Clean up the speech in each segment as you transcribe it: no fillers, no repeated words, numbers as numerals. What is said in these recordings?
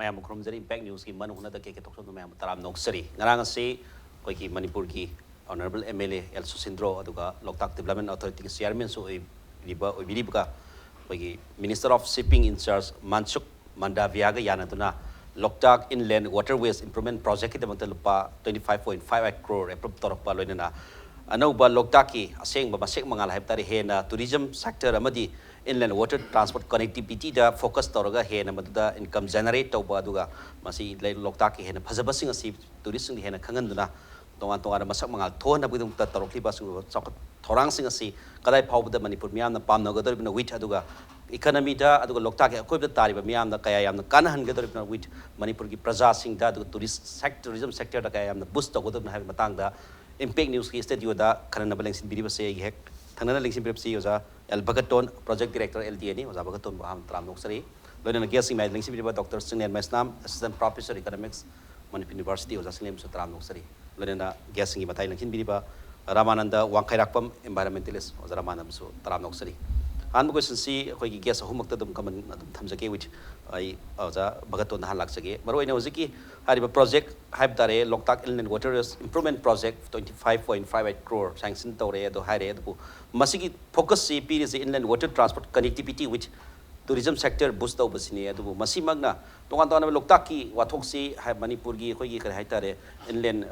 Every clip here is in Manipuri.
mayam khurumjari impact news ki Manung Hutna da Kkay Thokchom mayam taram noksari ngarang si koi ki Manipur ki honorable MLA El Susindro aduga LOKTAK Development Authority ki chairman so riba obiriba koi ki Minister of Shipping in charge Mansuk Mandavia ga yanaduna LOKTAK Inland Waterways Improvement Project ki damangta lupa 25.58 crore approve torpa loinana anauba LOKTAK ki aseng ba masek mangal haibtari hena tourism sector amadi inland water transport connectivity da focus toroga hena maduda income generate tauba aduga masi LOKTAK ki hena phajabasing asi tourist sing hena khanganduna tongan tongan masak mangal thona bidum ta torokli basing chakot thorang sing asi kadai phawbda Manipur miyam na pamna gador bina wit aduga economy da aduga LOKTAK ki akoibda tariba miyam na kaya yamna kanahan gador bina wit Manipur ki praja sing da aduga tourism sector da kaya yamna boost tagodor bina habi matang da impact news ki studio da kanana balengsin biriba se hek thanana lengsin birip si oza Bhagaton project director LTA ni oza Bhagaton baham tram noksari loina guest mai lengsin biriba Dr. Chinglen Maisnam assistant professor economics Manipur University oza Chinglen so tram noksari loina guest ngi matai lengsin biriba Ramananda Wangkheirakpam environmentalist oza Ramananda so tram noksari anbu question si khoi gi guest ahum makta dum kaman thamjake which ai oza Bhagaton han laksage maroi ne oziki hariba project hype dare LOKTAK Inland Waterways Improvement Project 25.58 crore sanction tore do haire do masigi focus si pi is inland water transport connectivity which tourism sector boost tau basini adu masi magna tongan tongan LOKTAK ki wathok si hai Manipur gi khoi gi kar hai tare inland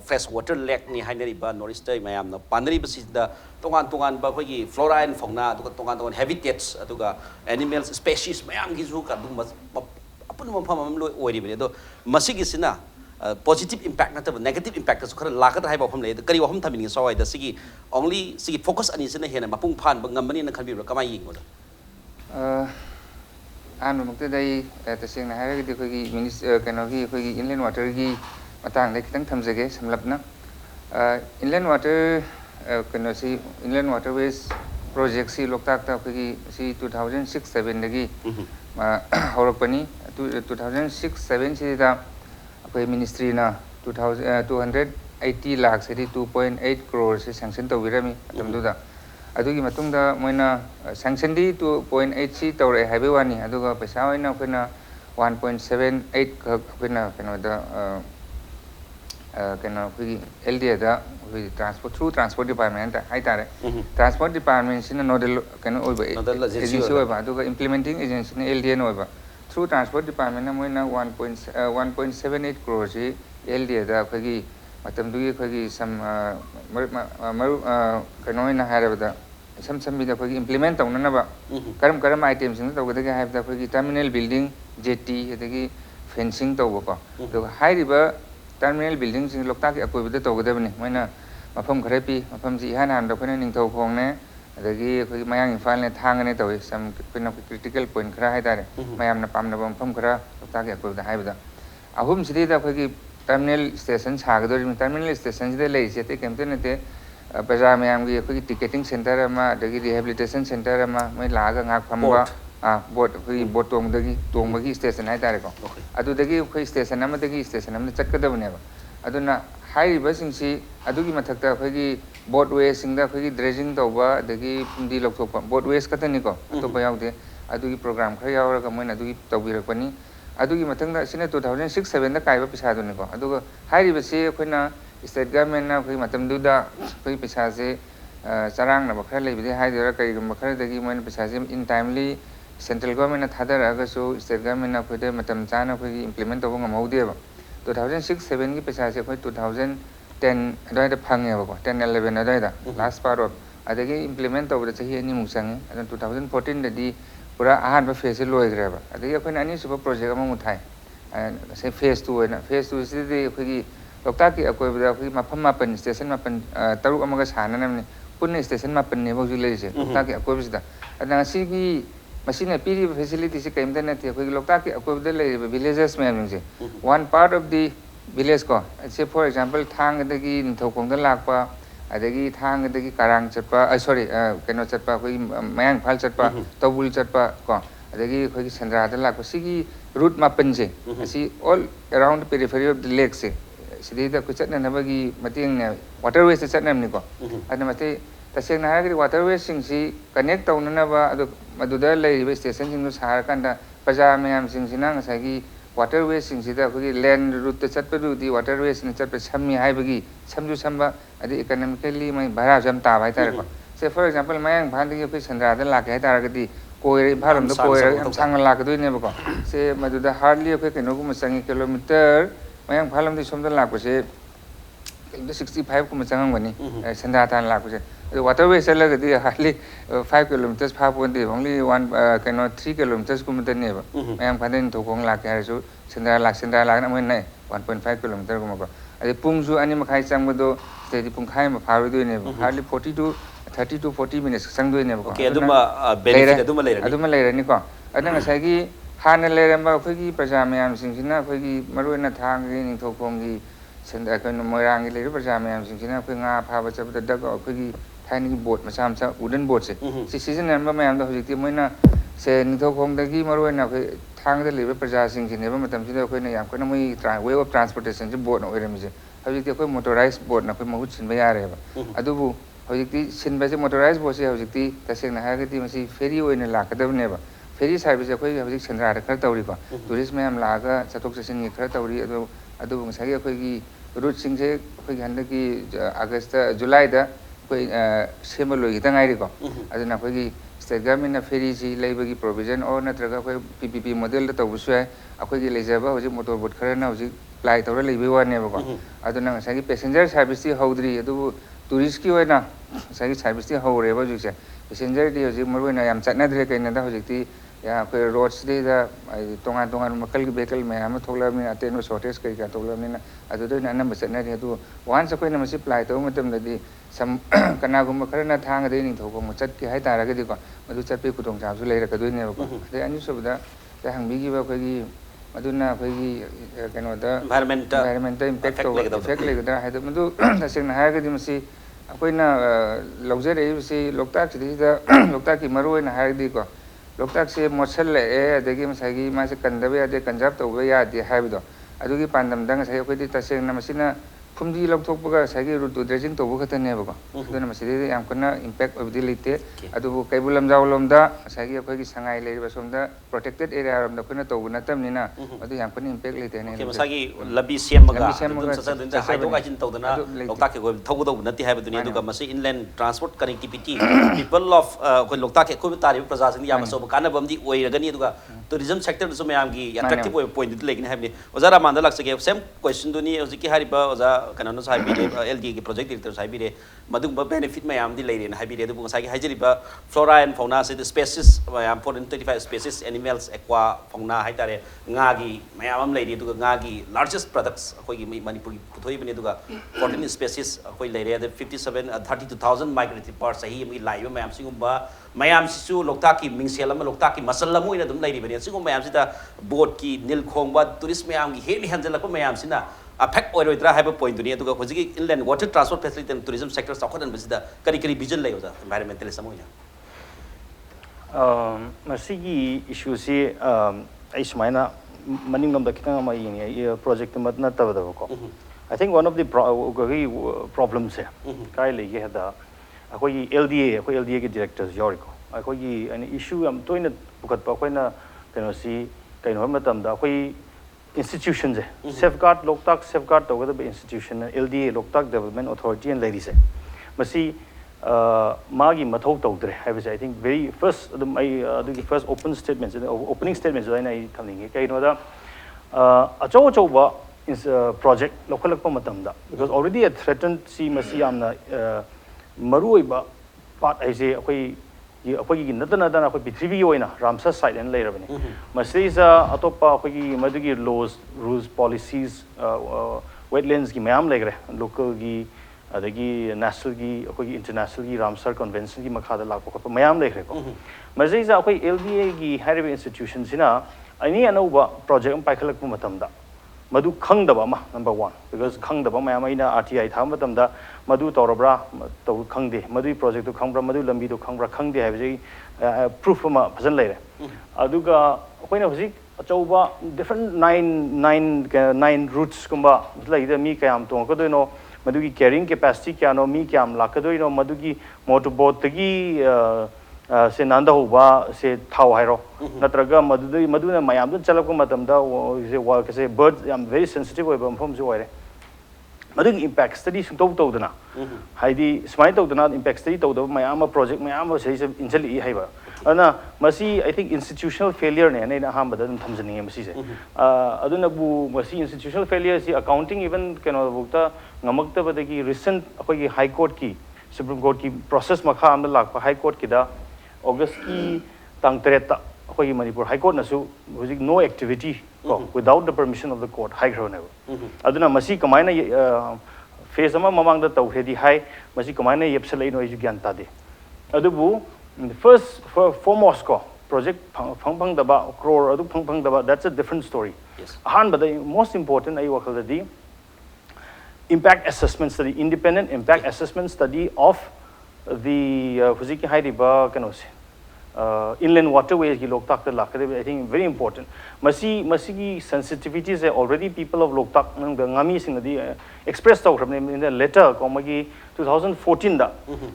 fresh water lake ni hainari ba northeast mayam na panri basi da tongan ba khoi gi flora and fauna adu tongan habitats aduga animals species mayam gi zu ka du apun mafam am loi ori bane do masigi sina positive impact na negative impact so khara lakat hai bafam le kari waham thamin gi sawai da sigi only sigi focus ani sina hena mapung phan ngambani na khanbi kamai yingo da an mukta dai tasing na hai di khoi gi minister kanogi khoi gi inland water gi matang dai kitang thamjage samlapna inland water kano si inland waterways project si LOKTAK ta khoi gi si 2006-7 dagi haurakpani 2006-7 si da koi ministry na 280 lakh se 2.8 crore se sanction tawirami atamdu da adugi matungda moina sanction di 2.8 si tawre haibe wani aduga paisa oina khona 1.78 khona da kana khoi LDA da khoi transport through transport department hai tare transport department sina nodal kana oiba agency oiba aduga implementing agency na LDA no oiba through transport department na moina 1.78 crore si LDA da khoi gi matamdugi khoi gi sam maru kana ina harabada sam bi da khoi implement tawna na ba karam items sing tawda ga have da khoi terminal building jetty adagi fencing tawba ko do hai riba terminal building sing LOKTAK ki akoi da tawda bani moina mafam khare pi mafam ji han han da khoi ningthau khong ne adagi khoi mayang infal ne thang ne tawi sam khoi critical point khara hai tare mayam na pam na mafam khara LOKTAK ki akoi da hai ba ahum sidi da khoi terminal station sagador terminal station de lei se te kemte ne te bazaar mayam gi khoi ticketing center ama adagi rehabilitation center ama mai laga ngak phamba boat khoi boat tong dagi tong bagi station hai tare ko adu dagi khoi station ama dagi station ama chakada bane ba aduna hai ba sing si adugi mathakta khoi gi boat waste sing da khoi dredging tawba adagi pundi lokthokpa boat waste katani ko to ba yaude adugi program khari yaura ka moina adugi tawbirakpani adugi mathangda sina 2006-7 da kaiba pisa duni ko aduga hai ba se khoina state government na khoi matamdu da khoi pisa se charang na bakhra leibide hai dera kai gam bakhra dagi moina pisa se in timely central government na thadara ga so state government na khoi de matam chana khoi implement taw ngam haude ba 2006-7 ki pisa se khoi 2010 adai da phange ba ko 10-11 adai da last part of adagi implement taw da chahi ani musang 2014 da di pura ahan ba phase loi gra ba adagi khoi ani suba project ama muthai se phase 2 na phase 2 si de khoi LOKTAK ki akoi ba khoi mafam mapan station mapan taruk amaga sana namni punne station mapan ne bawju lei se LOKTAK ki akoi bisda adanga si gi machine piri facility se kaimda na the khoi LOKTAK ki akoi da lei villages me amse one part of the village ko say for example thang adagi nthokong da lakpa adagi thang adagi karang chatpa sorry keno chatpa khoi mayang phal chatpa tawul chatpa ko adagi khoi sandra da lakpa sigi route mapan se si all around the periphery of the lake se sidi da ku chatna na bagi mating ne waterways se chatna ni ko adna mate taseng na ha waterways sing si connect tawna na ba adu maduda lei station sing nu sar kan da paja mayam sing sinang sa gi waterways singsida khoi land route chatpadu di waterways ni chatpa sammi haibagi samju samba adi economically mai bhara jam ta bai tar ko say for example mayang bhan di khoi sandra da la ke tar ga di koi bharam da koi am sang la ka doi ne ba ko say madu da hardly khoi keno ko sangi kilometer mayang bhalam di som da la ko se 65 kuma changang bani sandra tan la ko se waterway sala ga di hardly 5 kilometers pha pon di only 3 kilometers kuma ta ne ba mayang bhan to kong la ke su sandra la na mo nai 1.5 kilometer kuma ko adi pung su ani makhai chang ba do steady pung khai ma pha ro doi ne ba hardly 40 to 30 to 40 minutes sang doi ne ba ko okay aduma benefit aduma leirani ko adanga sai gi hana leiramba khoi gi praja mayam sing sina khoi gi maru na thang gi ning thok khong gi senda kan moirang gi leir praja mayam sing sina khoi nga pha ba chab da ko khoi gi thai ni boat ma sam sa wooden boat se si season ba mayam da hojik ti moina se ning thok khong da gi maru na khoi thang da leir praja sing sine ba matam si da khoi na yam ko na moi way of transportation je boat na oiram je hojik ti khoi motorized boat na khoi mahut sin ba yare ba adubu hojik ti sin ba je motorized boat se hojik ti taseng na ha ga ti masi ferry oina lakadab ne ba ferry service khoi hojik sandra da khar tawri ko tourist mayam la ga chatok chasin ni khar tawri adu ngasai khoi gi route sing se khoi gi handa ki august july da khoi sema loi gi tangai ri ko adu na khoi gi state government na ferry ji leiba gi provision or na traga khoi ppp model da tawu su akhoi gi leijaba hojik motor boat khar na hojik apply tawra leibe wa ne ba ko adu na ngasai gi passenger service ti hodri adu tourist ki oina ngasai gi service ti hore ba hojik se passenger di hojik maru na yam chatna dre kai na da hojik ti ya khoi roads di da tongan makal gi vehicle me am thogla mi ate no shortage kai ka thogla mi na adu do na nam chatna ri adu once khoi na masi apply taw matam da di sam kana gum khar na thang de ning thog ko chat ki hai ta ra ga di ko madu chat pe kutong cha su le ra ka doi ne ba ko de ani so da ta hang bi gi ba khoi gi maduna khoi gi kano da environmental impact to effect le da hai da madu da sing na ha ga di masi akoi na logje re si loktak chi da loktak ki maru na ha di ko loktak se mosal le adagi masagi ma se kandabe ade kanjab to be ya di ha bi do adugi pandam dang sai khoi di ta sing na masina phumdi lokthok baga sagi rutu dredging to bu khatan ne ba ko aduna masidi yam kana impact of the lite adu kaibulam jawlom da sagi khoi gi sangai le ba som da protected area ram da khona to bu natam ni na adu yam kana impact lite ne masagi labi semaga sa din da haidok ajin to dana loktak ke thogu do nati ha ba duni adu ka masi inland transport connectivity people of khoi loktak ke khoi tari praja sing yam so kana bam di oi ra gani adu ka tourism sector so mayam gi attractive point dit lekin ha ni ozara manda lak sake same question duni oziki hariba oza kanano sai bi LD ki project director sai bi re madung ba benefit mayam di leire na ha bi re du ngai gi hajiri ba flora and fauna se the species mayam 435 species animals aqua fauna hai tare nga gi mayam am leire du nga gi largest products khoi gi manipur gi puthoi bani du 14 species khoi leire the 32000 migratory birds sahi mi live mayam singum ba mayam sisu loktak ki mingsel am loktak ki masal lamu ina dum leire bani singum mayam sita boat ki nil khong ba tourist mayam gi heli hanjal ko mayam sina affect oirodra have a point dunia to hojiki inland water transport facility and tourism sector sakhodan basida kari vision lai oja environmentalist samoya masigi issue si ai sumaina maningam da kitang ma yin project mat na ta da ko I think one of the problems here kai le ge da akoi LDA ke directors yoriko akoi an issue am toina bukat pa koina kano si kaino matam da akoi institutions safeguard loktak safeguard to the institution LDA loktak development authority and ladies masi magi mathau tawdre I think very first the first opening statements I coming kai no da acho ba is project local matam da because already a threatened see masi amna marui ba part I say akoi natana akoi pithribi oina ramsar site and later bani masisa atopa akoi madugi laws rules policies wetlands gi mayam legre local gi adagi national gi akoi international gi ramsar convention gi makha da lakpa ko mayam legre ko masisa akoi LDA gi higher institutions ina ani anova project am paikhalak matam da madu khangdaba ma number 1 because khangdaba mayam ina RTI tham matam da madu torabra to khangde madu project to khangbra madu lambi to khangbra khangde ha proof ma phazan leire aduga akoina hojik achauba different nine routes kumba laida mi kayam to ko doino madu ki carrying capacity kya no mi kyam lakadoino madu ki motorboat gi se nanda huba se thau hairo natraga maduna mayam dun chalak ko matamda se wa se birds am very sensitive oiba phom se oire madung impact study sung to dana haidi smai to dana impact study to mayam project mayam se injali haiba ana masi I think institutional failure ne na ham badam thamjani masi se aduna bu masi institutional failure si accounting even keno bukta ngamakta badagi recent akoi high court ki Supreme Court ki process makha amda lakpa high court ki da August ki tang tereta akoi Manipur high court nasu no activity without the permission of the court high ground never aduna masi kamaina phase ama mamang da tawhedi high masi kamaina yepsalai no gyan ta de adubu the first foremost ko project phang daba crore adu phang daba that's a different story yes han but the most important ai wakal da impact assessment study, independent impact assessment study of the Huziki Hairiba Kanos inland waterways, LOKTAK, I think very important. Masi sensitivities already people of LOKTAK, the Ngami Singadi expressed out in the letter, 2014,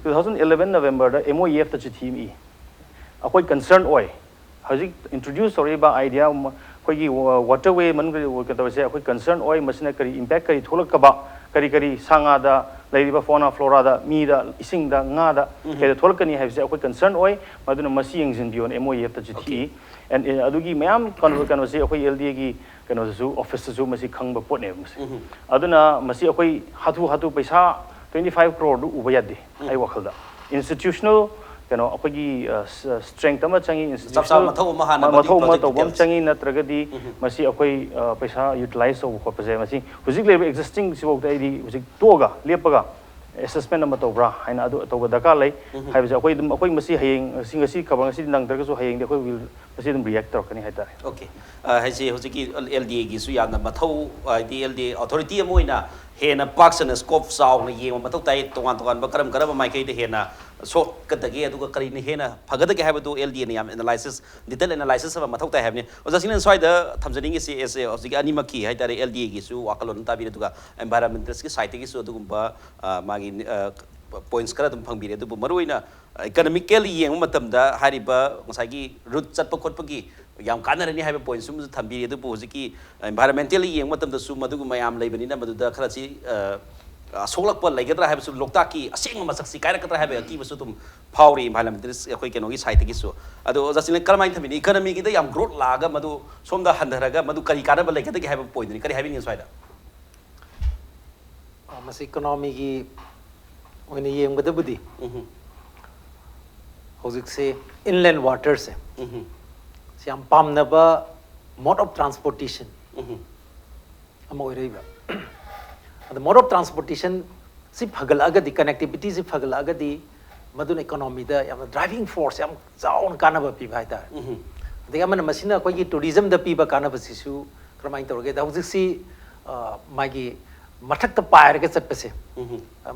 2011 November, the MOEF the Chitimi. A quite concerned oi. Hazik introduced already by idea, waterway, Mangu, quite concerned oi, Masina impact, Tolakaba. Kari sanga da laiba fauna flora da mi da ising da nga da ke tholkani have se concern oi maduna masi engine dion MOEF ta GT and adugi mayam kanu se akoi LDA gi kanu su office su masi khangba pot ne masi aduna masi akoi hatu paisa 25 crore du ubayade ai wakhal da institutional akoi strength ama changi institutional mathau bam changi natragadi masi akoi paisa utilize so ko paje masi huzik level existing sibok dai di huzik toga lepaga assessment ama to bra haina adu to daka lai haiba akoi masi hayeng singasi kabang si nang targa so hayeng de akoi will masi dum react tor kani haita okay haisi huziki LDA gi su yamna mathau LDA authority amoina hena paksana scope saw na yeng mathau tai tongan ba karam mai kai de hena so kadagi adu kari ni hena phagada ge habadu LDA ni am analysis detail analysis of mathau tai habni ojasinin swai da thamjani si as ojigi animaki haitare LDA gi su wakalon ta bi duga environmentalist ki site gi su adugumba magi points kara dum phangbire du maruina economically yeng matamda hariba ngasagi route chatpa khotpagi yam kanarani haiba points sum thambire du hojiki environmentally yeng matamda su madugu mayam leibani na maduda kharachi solakpa laigadra haiba su LOKTAK ki aseng masaksi kairakatra haiba ki basu tum phauri environmentalist akoi kenogi site gi su ado jasine kalmai thamini economy gi da yam growth laga madu somda handaraga madu kari kanaba laigada gi haiba point ni kari haibini swaida mas economy gi oine yemgadabudi hojik se inland waters se siam pamnaba mode of transportation ama oiraiba the mode of transportation si phagalaga di connectivity si phagalaga di madun economy da yam driving force yam zaun kanaba pi bhai ta de amana masina koi gi tourism da pi ba kanaba sisu kramain torge da hojik si magi mathak ta pair ke chat pase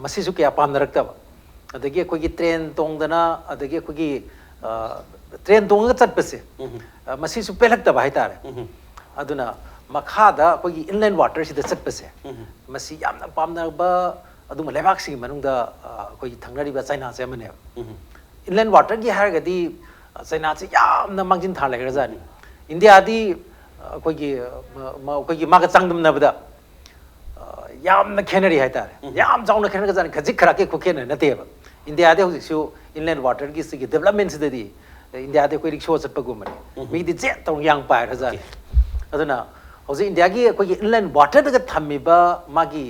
masi su kya pam narak ta adagi koi gi train tong dana adagi koi gi train tong ga chat pase masi su pelak ta bhai ta aduna makha da koi gi inland water si da chat pase masi yam na pam na ba aduma lebak si manung da koi thangnari ba China se mane inland water gi har ga di China se yam na mangjin thar lai ra jani India di koi gi ma ga changdum na ba yam na khenari hai ta yam jaung na khenari ga jani khajik khara ke khokhen na te ba India de hojik su inland water gi si development se di India de koi rickshaw chat pa gu mane mi di je tong yang pa ra jani aduna hojik India gi koi gi inland water da ga thammi ba magi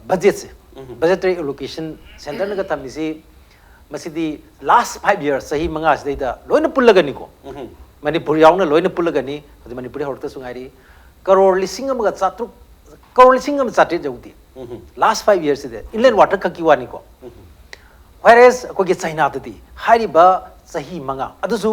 budget se budgetary allocation center na ga thammi si masidi last 5 years sahi manga se da loina pullaga ni ko Manipur yaung na loina pullaga ni Manipur horta sungai crore lising ama ga chatruk crore lising ama chate jauti last 5 years se inland water ka kiwani ko whereas ko gi China da di hari ba sahi manga adusu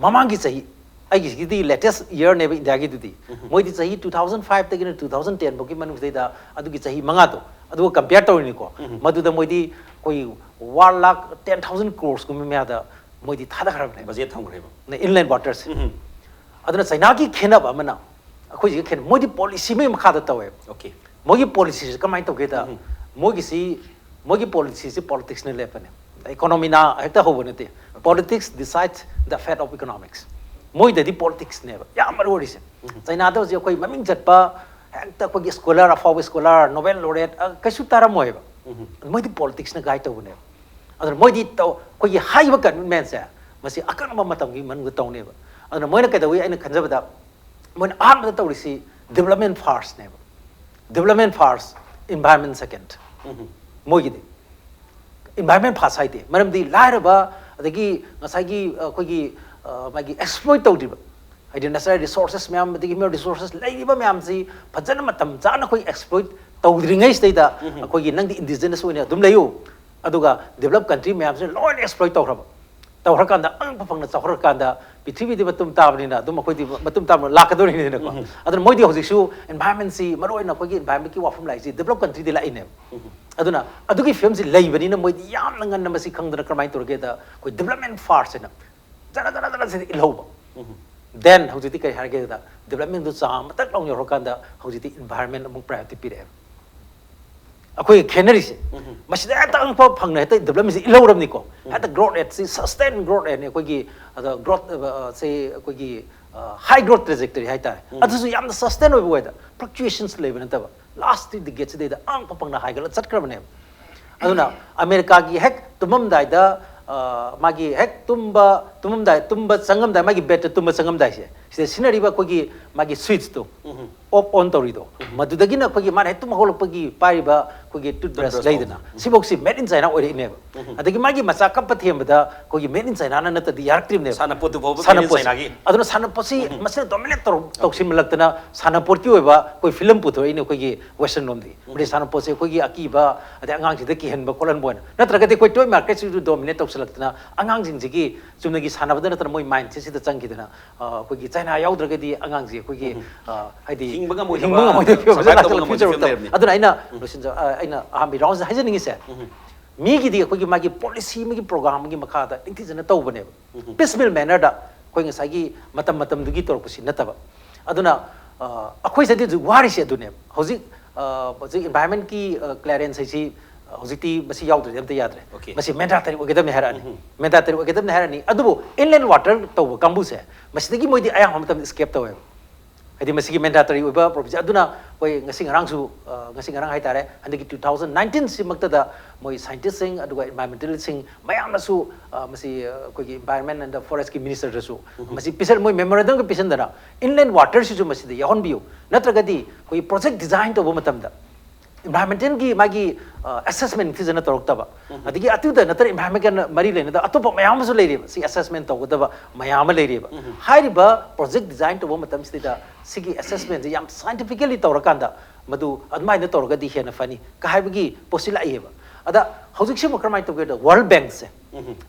mamangi sahi ai gi latest year ne ba India gi di moi di sahi 2005 ta gi 2010 boki manu se da adu gi sahi manga to adu compare to ni ko madu da moi di koi 1,10,000 crores ko me da moi di thada kharab ne budget thangre ba ne inland waters aduna China gi khena ba mana akoi gi khen moi di policy me makha da tawe okay moi gi policy kamai to ge da moi gi policy si politics ne le pa ne economy na hekta ho bone te politics decides the fate of economics. Moi the politics never. Ya marori se. China da je koi maming jatpa hekta koi scholar afaw scholar Nobel laureate kasu tara moi ba. Moi the politics na guide to ne. Adar moi di to koi high ba kan men se. Masi akan ma matam gi man tong ne ba. Adar moi na ka da wi aina khanjaba da moi am da to risi development first ne ba. Development first, environment second. Moi gi environment first hai de. Maram di lai ba adagi ngasai gi koi gi magi exploit tawdiba hadi necessary resources myam digi me resources leiba myam si phajana matam chana koi exploit tawdringai stada koi gi nang di indigenous oina dum layu aduga developed country myam se loin exploit tawraba tawrakanda ang papangna chawrakanda pithribi di batum tabnina dum koi di batum tab lakadori ni na ko adun moi di hojiksu environment si maroina koi gi environment ki wafum lai si developed country di lai ne aduna adugi film si leibani na moi di yam nangan na masi khangdana kramai torge da koi development far na then how do you think I that development to some that long your kanda how do you environment among priority period akoy canary mas that ang pa phang na development is low ram ni ko at the growth at sustain growth and akoy gi the growth say akoy gi high growth trajectory hai ta adu yam sustainable way da fluctuations level na ta last the gets the ang pa phang na high gal chat kram ne aduna America gi hek tumam dai da magi hek tumba sangam dai magi bet tumba sangam dai se scenery ba kogi magi switch to off on tori do madudagi na kogi man hetum hol kogi pai ba kogi toothbrush leidana siboksi made in China ori ne adagi magi macha kap pathem da kogi made in China na ta di yark trim ne sana potu bo made in China gi aduna sana posi masne dominate toksim laktana sana porti oiba koi film puto ine kogi western nom di bri sana posi kogi akiba ade angang ji de ki hen ba kolan boina natraga de koi toy market su dominate toksalakna angang jing ji gi chumnagi sana badana tar moi mind si da chang ki dana kogi China yaudra di angang ji kogi haidi hingbanga moi aduna aina aina ambi round hajening se mi gi di kogi magi policy magi program gi makha da inti jana taw bane piecemeal manner da koi ngasai gi matam du gi tor pusi nataba aduna akhoi sadi ju wari se adune hoji environment ki clearance si hojiti basi yaudra yam ta yadre basi mandatory ogedam herani adubu inland water taw kambu se basi dagi moi di ayang hamatam escape taw hadi masigi mandatory oba provision aduna koi ngasing arang hai tare handiki 2019 simakta da moi scientists sing aduga environmentalist sing mayam nasu masi koi environment and the forest ki minister rasu masi pisal moi memorandum ki pisan dara inland water si ju masi da yahon biu natragadi koi project design to bo matam da environmental ki magi assessment ki jana torokta ba adigi atu da natar environment kan mari le na da atopa mayam su le ri si assessment to da ba mayam le ri ba hai ba project design to bo matam si da sigi assessment yam scientifically torakanda madu admai na torga di hena fani ka hai bagi posila ai ba ada hojik se mokramai to ge da world bank se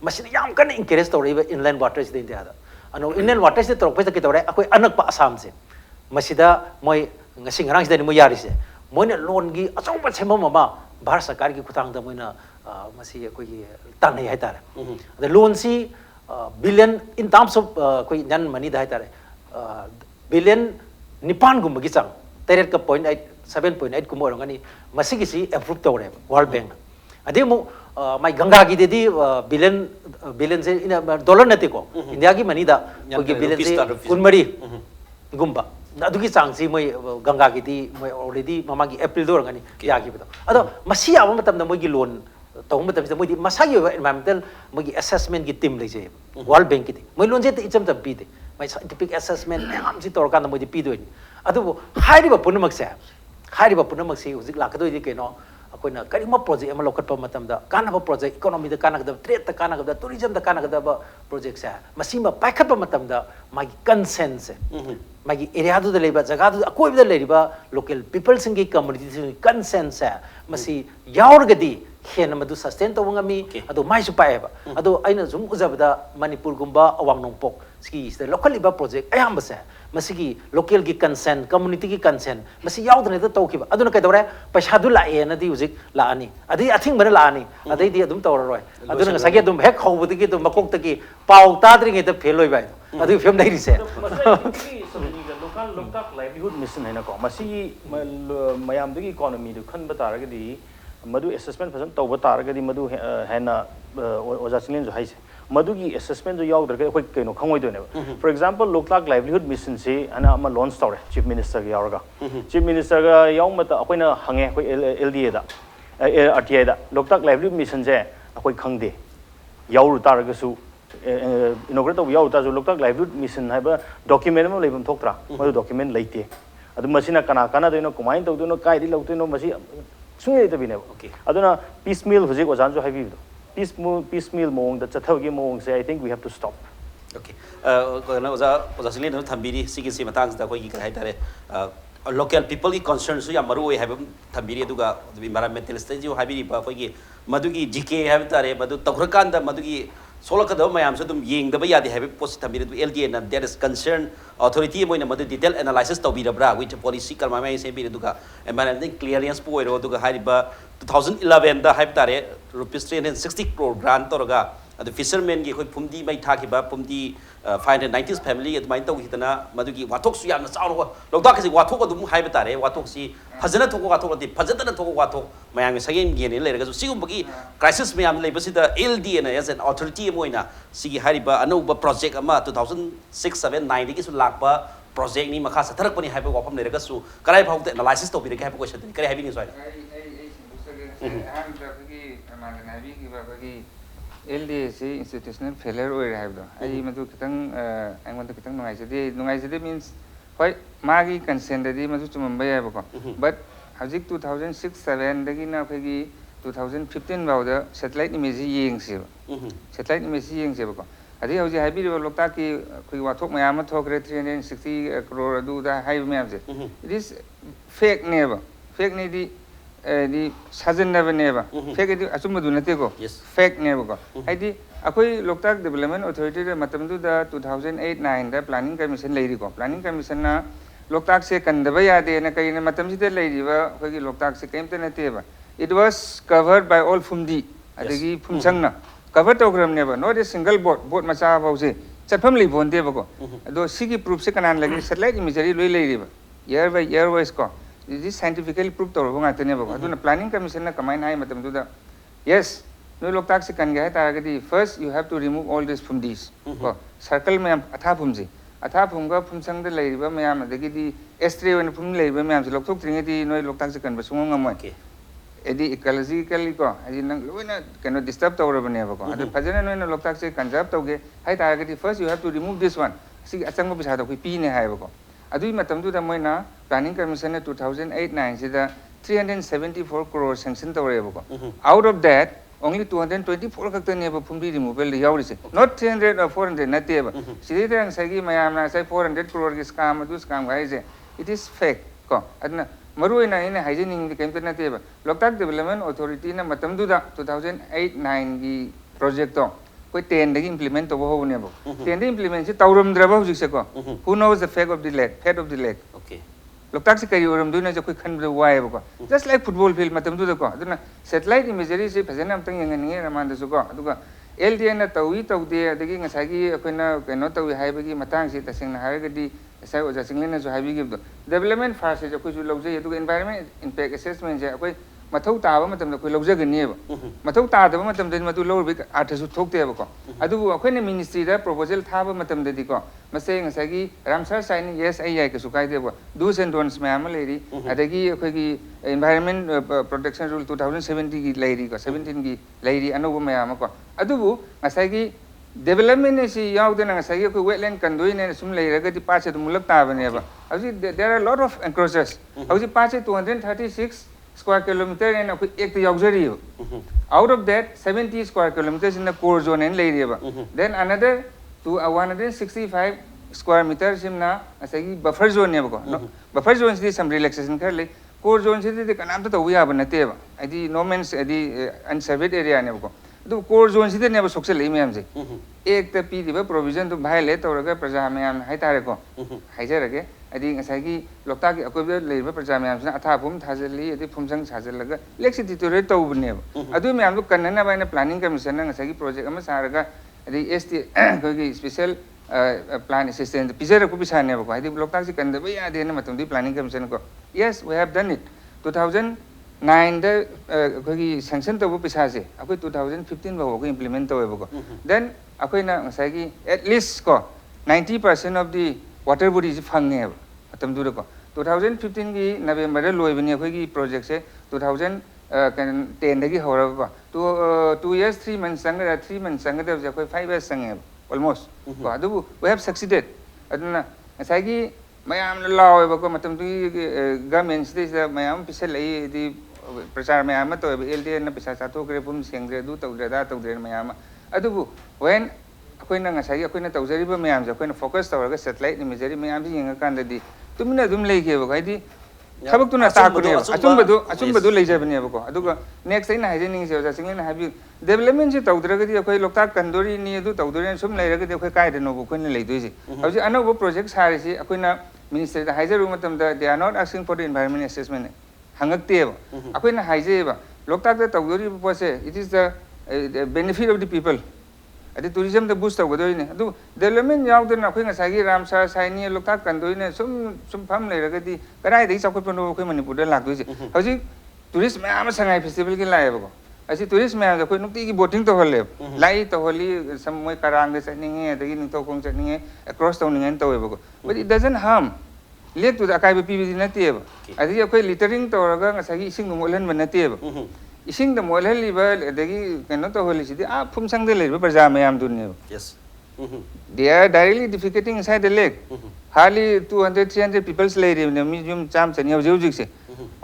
masini yam kan encourage to ri ba inland waters de india da ano inland waters de torok pa ki tore akoi anak pa assam se masida moi ngasing rang se ni mo yari se moina loan gi achau pa chema mama bhar sarkar gi khutang da moina masi koi gi tanai hai tare the loan si billion in terms of koi nyan money da hai tare billion nipan gum gi chang teret ka 7.8 kum orangani masi gi si approve tawre world bank ade mo mai ganga gi de di billion se in dollar nate ko india gi money da koi gi billion se kunmari gumba adugi changsi moi ganga gi di moi already mama gi april dor ngani ya gi bedo ado masi aba matam da moi gi loan tong matam se moi di masagi environmental moi gi assessment gi team le je world bank gi moi loan je te icham tam pi de mai scientific assessment am si tor kan moi di pi do ni adu hairi ba punamak se hujik lakadoi di keno akoina karima project ama lokat pa matam da kana ba project economy da kana da trade da kana da tourism da kana da ba project sa masima paikhat pa matam da magi consent se magi area du da leba jaga du akoi da leriba local people singi community singi consent sa masi yaur gadi hen madu sustain to ngami adu mai su pae ba adu aina zum uzabda manipur gumba awang nongpok ski is the local iba project ayam ba sa masigi local gi consent community gi consent masi yaudne da tawkiba aduna kai dore paisa du la e na di uzik la ani adi athing bana la ani adai di adum tawra roi aduna nga sagi adum hek khawbu gi dum makok ta gi pau ta dri nge da feloi bai adu film dai ri se local loktak livelihood mission hai na ko masi mayam du gi economy du khan bata ra gi madu assessment fasan tawba tar ga di madu hena oja chinglen jo hai se madugi assessment jo yaw darga khoi kaino khangoi do ne for example LOKTAK livelihood mission se ana ama launch tawre chief minister ga yawarga chief minister ga yaw mata akoina hange khoi LDA da RTI da LOKTAK livelihood mission je akoi khangde yaw targa su inaugurate tawbi yaw ta jo LOKTAK livelihood mission haiba document ma lebam thoktra madu document leite adu masina kana kana do no kumain to do no kai di lawto no masi sungai to bine okay aduna piecemeal hojik ojan jo haibi do piecemeal mong the chathawgi mong say I think we have to stop okay kana oza sile no thambiri sigi si matang da koi gi kai tare local people ki concern su ya maru oi habam thambiri aduga environmentalist ji habiri ba koi gi madugi GK have tare madu takhrakan da madugi solakadaba mayam sadum yengdaba yadi have post thambiri LDA na there is concern authority moina madu detail analysis tawbirabra which policy kalma mai se bi duga environmental clearance po ero duga hariba 2011 da have tare rupees 360 crore grant toraga adu fishermen gi khoi phumdi mai thakiba phumdi 590 family admai taw hitana madugi wathok su yamna chauro LOKTAK si wathok adum haiba tare wathok si phajana thoko wathok ati phajana thoko wathok mayang sagem gi ne leraga su sigum bagi crisis mayam leiba sida LDA na as an authority moina sigi hariba anuba project ama 2006 7 9 gi su lakba project ni makha satharak pani haiba wafam leraga su karai phawte analysis to bi haiba question kare haibi ni soina LDA is institutional failure or have the I madu kitang I want to kitang noisy means why magi consent the madu to Mumbai but Hazik 2006 7 the gina pegi 2015 about the satellite image ying satellite image ying sebako I think I happy LOKTAK we were talking my 360 crore do the high maps it is fake never fake needy the Sajan never fake it Asumadunatego fake never I did Akoi LOKTAK Development Authority Matamdu the 2008 9 the planning commission lady planning commission LOKTAK se Kandavaya de Nakaina Matamsita lady LOKTAK se came to Nateva it was covered by all Fumdi Adagi Pumsangna covered program never not a single boat Macha House Chapamli Bondevago though Sigi proof second and like satellite imagery lady year by year was called. This is scientifically proved or wrong. Planning commission combine high matam do the yes, no LOKTAK can get target. First you have to remove all this from these. Circle me athapumzi. Athapumga pumsang the lady mayam the giddy estray and pum lay mayam LOKTAK trinity no LOKTAK can be swung amaki. Eddie ecologically go. I cannot disturb the urban never go. The president and LOKTAK can jump to high target. First you have to remove this one. See a song of his head of pin a Adu matam do the moina planning commission 2008 9 is the 374 crore sanction out of that only 224 kakta pumbi removal the not 300 or 400 not ever Sidita and Sagi Mayamna say 400 crore scam do scam guys it is fake ko adna maruina in hygiening the campaign table LOKTAK Development Authority na matam do the 2008 9 gi project ten implement of whole never. Ten implement it Taurum Drabo. Who knows the fate of the leg? Head of the leg. Okay. LOKTAK doing as a quick hundred wire. Just like football field, Matam do the co. Satellite imagery is a peasant thing and near Ramananda Wangkheirakpam. LDN Tawit of the digging a Sagi, cannot we have Matang, it as in Haragadi, as I was a Chinglen Maisnam. Development fast is a question of environment impact assessment. Matau Tava Matam the Kuloja never. Matau Tava Matam then Matu low big artist who talk there. Adu Aquene Ministry proposal Tava Matam the Dico. Masaying Sagi, Ramsar signing, yes, I Sukai deva. Do's and don'ts, my lady, Adagi Environment Protection Rule 2070 lady, 17 lady, and over Mayamako. Adu, Masagi development is out and Asagi wetland can do in and some later the patch at Mulak Tava never. There are a lot of encroachers. I was patch 236 square kilometer and the auxiliary. Out of that, 70 square kilometers in the core zone and area. Then another 165 square meters in the buffer zone. No, buffer zone is some relaxation currently. Core zone is the Kanata we have a native. I the no man's the unsurveyed area never. The core zone is the never social imams. Ek the P provision to violate or a Prajamian Hitarako. Hijarake. I think Sagi LOKTAK equivalent labor Prajamian Atapum Tazeli, the Pumsang Tazelaga, Lexity to Reto Never. I do me look Kanana by a planning commission and Sagi project Amasaraga, the ST special plan assistant, the Pizarra Kupisa never. I think LOKTAK and the way I didn't matter the planning commission. Yes, we have done it. 2009 the sanction to Pisase, 2015 we implement. Then akoina ngasai at least ko 90% of the water bodies phange atam du ko 2015 gi November da loi bani akoi gi project se 2010 da gi hora ko 2 years 3 months sanga 3 months sanga da akoi 5 years sanga almost ko adu we have succeeded aduna ngasai gi mayam law ba ko matam tu government stage da mayam pisal ai di prachar mayam to LDA na pisa sa to kre pum sengre du to da to de mayam adu when akoina ngasai akoina tawjari ba mayam ja akoina focus tawraga satellite imagery mayam ji yenga kan da di tumina dum lei ke ba kai di thabak tuna ta ko achum badu lei ja bani ba ko aduga next ina haijening se ja singlen habi development je tawdraga di akoi loktak kandori ni du tawdori sum lei raga di akoi kai de no ko ni lei doi ji hauji anau project sari si akoina ministry da haijaru matam da they are not asking for the environment assessment hangak te ba akoina haije ba loktak da tawdori ba se it is the benefit of the people adi tourism the boost of godoi ne adu development yaw den akoi ngasai gi ramsar saini loktak kandoi ne sum pham lei raga di karai dei chakoi pano akoi manipur da lak doi ji hauji tourist ma ama sangai festival gi lai ba ko asi tourist ma akoi nukti gi boating to holle lai to holi samoi karang de saninge adi ning to kong saninge across to ningen to ba ko but it doesn't harm lek to akai ba pi bi na te ba adi akoi littering to raga ngasai gi ising molen ban na te ba ising da molen li ba adi keno to holi si a phum sang de le ba praja mayam dun ne yes they are directly defecating inside the lake hardly 200 300 people lay ne museum cham chani hau jik se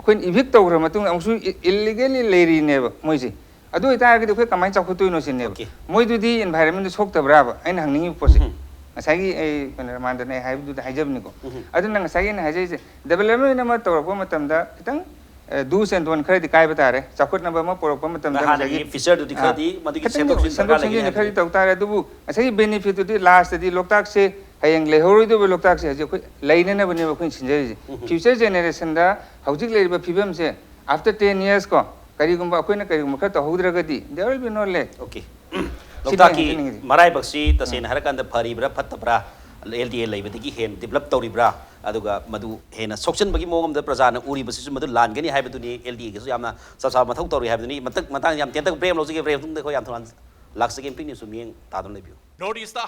khoi evict to ra matung angsu illegally lay ri ne ba moi si adu ita ga khoi kamai chak khutui no sin ne moi du di environment sok ta bra ba aina hangning po se ngasai gi ai Ramananda ne hai du hai jab ni ko adu nang ngasai ne hai je development na ma to ra matam da kitang do's and don'ts khari kai batare chakut na ba ma porok pa matam da ngasai feature du dikhadi madu ki semok sin sarkar lagi khari ta utare du ngasai benefit du last di loktak se hayang le hori du loktak se je khoi laine na bani ba khoi sinjari ji future generation da haujik le ba phibam se after 10 years ko kari gumba khoi na kari gumba ta hodra ga di there will be no lake okay loktak ki marai baksi tasen harakan da phari bra phat bra LDA leibadagi hen develop tawribra aduga madu hena soction bagi mogam da prajana uri basi madu lan gani haibaduni LDA ge so yamna sabsa mathau tawri haibaduni matak matang yam tentak prem lo sige prem tung de ko yam thoran lakse game ping ni sumien tadon lebiu notice the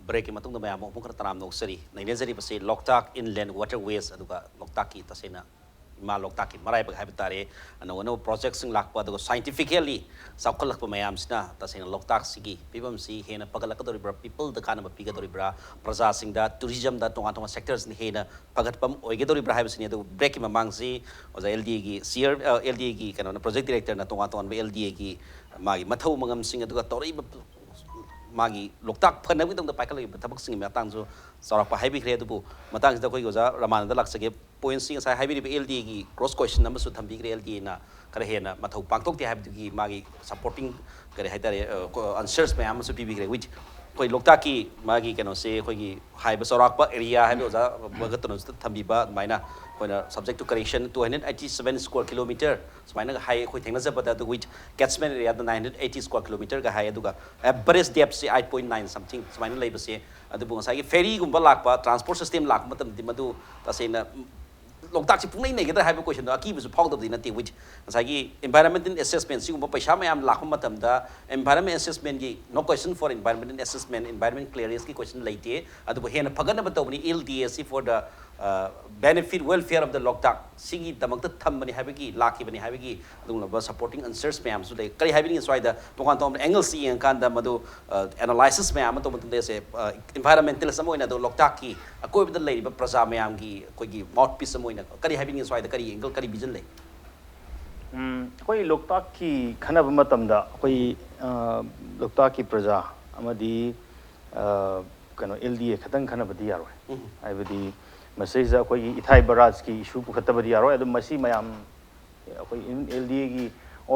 break matung da mayam mo khar taram nok sari naine jari basi loktak inland waterways aduga loktak ki tasena ima loktak ki marai bag haibitare ano projects sing lakpa aduga scientifically saukal lakpa mayam sina tasena loktak sigi pibam si hena pagalak dori bra people the kana piga dori bra praja sing da tourism da tonga tonga sectors ni hena pagatpam oige dori bra haibsini adu break mamang si oza LDA gi CR LDA gi kana project director na tonga tonga LDA gi magi mathau mangam sing aduga tori magi loktak phana bi dong da paikal bi thabak sing me tang jo sarak pa haibi khre du matang da koi goja Ramananda laksage point sing sai haibi bi LDA gi cross question number su thambi khre LDA na kare hena mathau pangtok ti haibi gi magi supporting kare haitare answers me am su bi khre which koi loktak ki magi keno se koi gi haiba sarak pa area haibi oja Bhagaton thambi ba maina koina subject to correction 287 square kilometer smaina high koi thengna jaba da which catchment area the 980 square kilometer ga high aduga average depth se 8.9 something smaina leiba se adu bunga sai ferry gumba lakpa transport system lak matam di madu tasena loktak si pungai nei ga haiba question da ki bisu phau da di na ti which sai gi environmental assessment si gumba paisa mayam lakpa matam da environment assessment gi no question for environmental assessment environment clearance ki question leite adu hena phagana batawni LDAC for the benefit welfare of the loktak sigi damakta thambani habigi laki bani habigi adungla supporting answers mayam su dai kari habini swai da tongan tom angle si yang kan da madu analysis mayam to mutum se environmental samoina do loktak ki akoi bda lei ba praja mayam gi koi gi mouthpiece samoina kari habini swai da kari angle kari vision lei koi loktak ki khana ba matam da koi loktak ki praja amadi kano LDA khatang khana ba di yaroi aibadi masisa koi ithai barrage ki issue pukhatabadi yaro adu masi mayam koi LDA ki